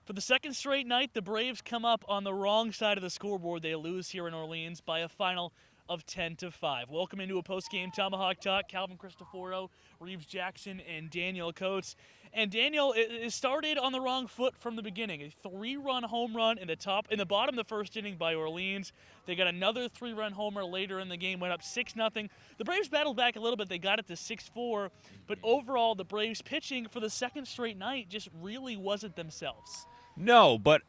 For the second straight night, the Braves come up on the wrong side of the scoreboard. They lose here in Orleans by a final of 10-5. Welcome into a Postgame Tomahawk Talk. Calvin Christoforo, Reeves Jackson, and Daniel Coates. And Daniel, it started on the wrong foot from the beginning. A 3-run home run in the bottom of the first inning by Orleans. They got another 3-run homer later in the game, went up 6-0. The Braves battled back a little bit. They got it to 6-4. But overall, the Braves pitching for the second straight night just really wasn't themselves. No, but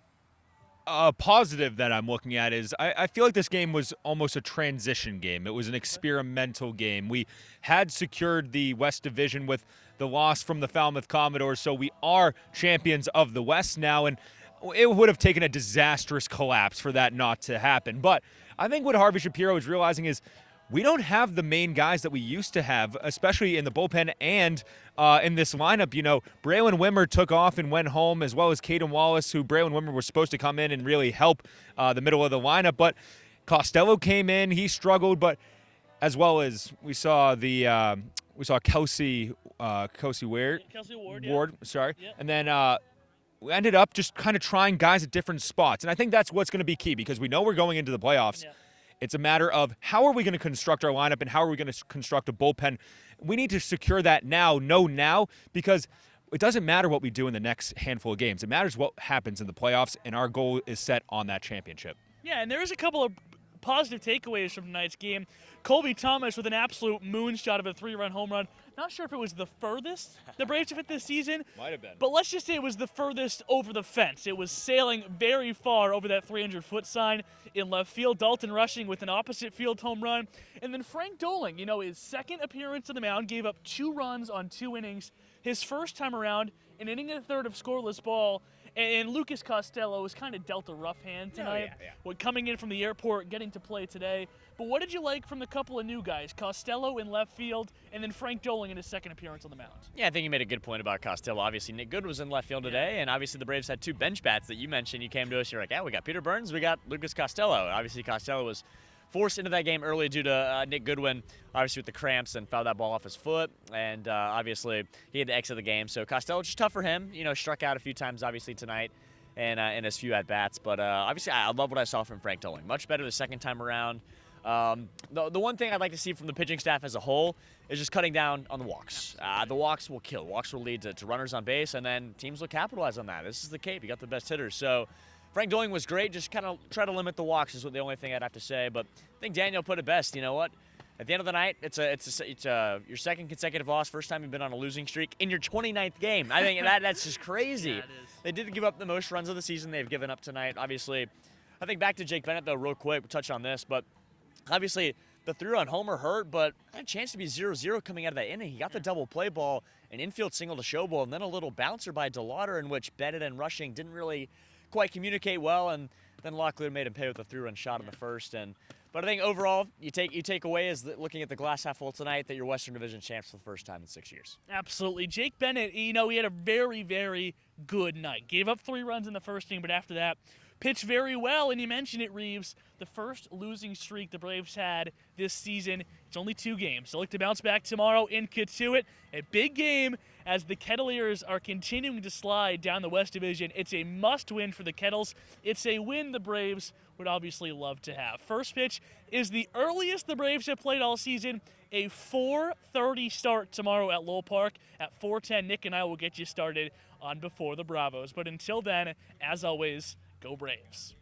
a positive that I'm looking at is I feel like this game was almost a transition game. It was an experimental game. We had secured the West Division with the loss from the Falmouth Commodores, so we are champions of the West now, and it would have taken a disastrous collapse for that not to happen. But I think what Harvey Shapiro is realizing is we don't have the main guys that we used to have, especially in the bullpen and in this lineup. You know, Braylon Wimmer took off and went home, as well as Caden Wallace, who Braylon Wimmer was supposed to come in and really help the middle of the lineup. But Costello came in, he struggled, but as well as we saw Kelsey Ward, Yeah. and then we ended up just kind of trying guys at different spots. And I think that's what's going to be key because we know we're going into the playoffs. Yeah. It's a matter of how are we going to construct our lineup and how are we going to construct a bullpen. We need to secure that now, because it doesn't matter what we do in the next handful of games. It matters what happens in the playoffs, and our goal is set on that championship. Yeah, and there is a couple of positive takeaways from tonight's game. Colby Thomas with an absolute moonshot of a 3-run home run. Not sure if it was the furthest the Braves have hit this season. Might have been. But let's just say it was the furthest over the fence. It was sailing very far over that 300-foot sign in left field. Dalton Rushing with an opposite field home run. And then Frank Doling, his second appearance on the mound, gave up 2 runs on 2 innings. His first time around, an inning and a third of scoreless ball. And Lucas Costello was kind of dealt a rough hand tonight. Coming in from the airport, getting to play today. But what did you like from the couple of new guys, Costello in left field, and then Frank Doling in his second appearance on the mound? Yeah, I think you made a good point about Costello. Obviously, Nick Good was in left field today, and obviously the Braves had 2 bench bats that you mentioned. You came to us, you're like, yeah, we got Peter Burns, we got Lucas Costello. Obviously, Costello was forced into that game early due to Nick Goodwin, obviously with the cramps, and fouled that ball off his foot. And obviously, he had to exit the game. So Costello, just tough for him. Struck out a few times, obviously, tonight and in his few at-bats. But obviously, I love what I saw from Frank Doling. Much better the second time around. The one thing I'd like to see from the pitching staff as a whole is just cutting down on the walks. The walks will kill. Walks will lead to runners on base, and then teams will capitalize on that. This is the Cape. You got the best hitters. So Frank Doling was great. Just kind of try to limit the walks is what the only thing I'd have to say. But I think Daniel put it best. You know what? At the end of the night, it's your second consecutive loss, first time you've been on a losing streak in your 29th game. I think that's just crazy. Yeah, it is. They did give up the most runs of the season they've given up tonight. Obviously, I think back to Jake Bennett, though, real quick. We'll touch on this. But obviously, the 3-run homer hurt, but had a chance to be 0-0 coming out of that inning. He got the double play ball, an infield single to Showball, and then a little bouncer by DeLauder in which Bennett and Rushing didn't really quite communicate well, and then Locklear made him pay with a 3-run shot in the first. But I think overall, you take away is looking at the glass half full tonight that you're Western Division champs for the first time in 6 years. Absolutely. Jake Bennett, he had a very, very good night. Gave up 3 runs in the first inning, but after that, pitched very well. And you mentioned it, Reeves, the first losing streak the Braves had this season. It's only 2 games. So look to bounce back tomorrow in Katuitt. A big game as the Kettleers are continuing to slide down the West Division. It's a must-win for the Kettles. It's a win the Braves would obviously love to have. First pitch is the earliest the Braves have played all season. A 4:30 start tomorrow at Lowell Park. At 4:10, Nick and I will get you started on Before the Bravos. But until then, as always, go Braves.